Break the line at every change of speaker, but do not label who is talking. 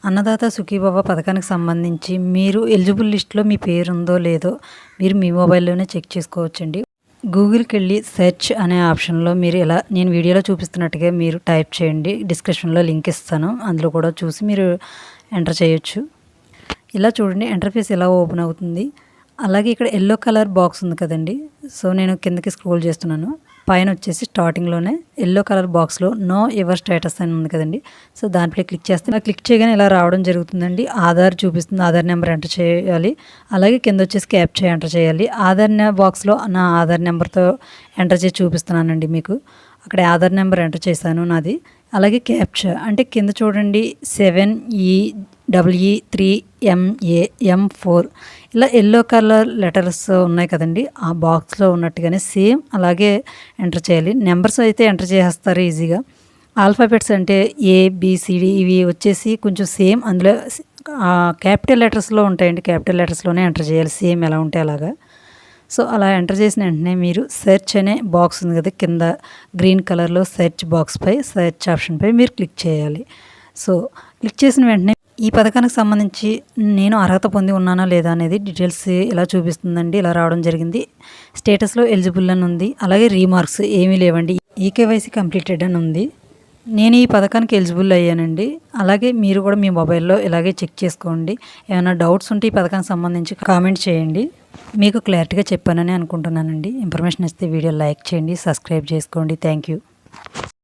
అన్నదాత సుఖీభవ పథకానికి సంబంధించి మీరు ఎలిజిబుల్ లిస్ట్లో మీ పేరు ఉందో లేదో మీరు మీ మొబైల్లోనే చెక్ చేసుకోవచ్చండి. గూగుల్కి వెళ్ళి సెర్చ్ అనే ఆప్షన్లో మీరు ఇలా నేను వీడియోలో చూపిస్తున్నట్టుగా మీరు టైప్ చేయండి. డిస్క్రిప్షన్లో లింక్ ఇస్తాను, అందులో కూడా చూసి మీరు ఎంటర్ చేయొచ్చు. ఇలా చూడండి, ఇంటర్ఫేస్ ఇలా ఓపెన్ అవుతుంది. అలాగే ఇక్కడ ఎల్లో కలర్ బాక్స్ ఉంది కదండి, సో నేను కిందకి స్క్రోల్ చేస్తున్నాను. పైన వచ్చేసి స్టార్టింగ్లోనే ఎల్లో కలర్ బాక్స్లో నో యువర్ స్టేటస్ అని ఉంది కదండి, సో దానిపై క్లిక్ చేస్తే క్లిక్ చేయగానే ఇలా రావడం జరుగుతుందండి. ఆధార్ చూపిస్తుంది, ఆధార్ నెంబర్ ఎంటర్ చేయాలి. అలాగే కింద వచ్చేసి క్యాప్చా ఎంటర్ చేయాలి. ఆధార్ బాక్స్లో నా ఆధార్ నెంబర్తో ఎంటర్ చేసి చూపిస్తున్నానండి మీకు. అక్కడ ఆధార్ నెంబర్ ఎంటర్ చేశాను నాది. అలాగే క్యాప్చా అంటే కింద చూడండి 7EEE3MAM4 ఇలా ఎల్లో కలర్ లెటర్స్ ఉన్నాయి కదండి, ఆ బాక్స్లో ఉన్నట్టుగానే సేమ్ అలాగే ఎంటర్ చేయాలి. నెంబర్స్ అయితే ఎంటర్ చేసేస్తారు ఈజీగా. ఆల్ఫాబెట్స్ అంటే ABCD ఇవి వచ్చేసి కొంచెం సేమ్ అందులో క్యాపిటల్ లెటర్స్లో ఉంటాయండి, క్యాపిటల్ లెటర్స్లోనే ఎంటర్ చేయాలి సేమ్ ఎలా ఉంటే అలాగా. సో అలా ఎంటర్ చేసిన వెంటనే మీరు సెర్చ్ అనే బాక్స్ ఉంది కదా కింద గ్రీన్ కలర్లో, సెర్చ్ బాక్స్పై సెర్చ్ ఆప్షన్పై మీరు క్లిక్ చేయాలి. సో క్లిక్ చేసిన వెంటనే ఈ పథకానికి సంబంధించి నేను అర్హత పొంది ఉన్నానా లేదా అనేది డీటెయిల్స్ ఇలా చూపిస్తుందండి. ఇలా రావడం జరిగింది. స్టేటస్లో ఎలిజిబుల్ అని ఉంది. అలాగే రీమార్క్స్ ఏమీ లేవండి. ఈకేవైసీ కంప్లీటెడ్ అని ఉంది. నేను ఈ పథకానికి ఎలిజిబుల్ అయ్యానండి. అలాగే మీరు కూడా మీ మొబైల్లో ఇలాగే చెక్ చేసుకోండి. ఏమైనా డౌట్స్ ఉంటే ఈ పథకానికి సంబంధించి కామెంట్ చేయండి. మీకు క్లారిటీగా చెప్పానని అనుకుంటున్నానండి. ఇన్ఫర్మేషన్ ఇస్తే వీడియో లైక్ చేయండి, సబ్స్క్రైబ్ చేసుకోండి. Thank you.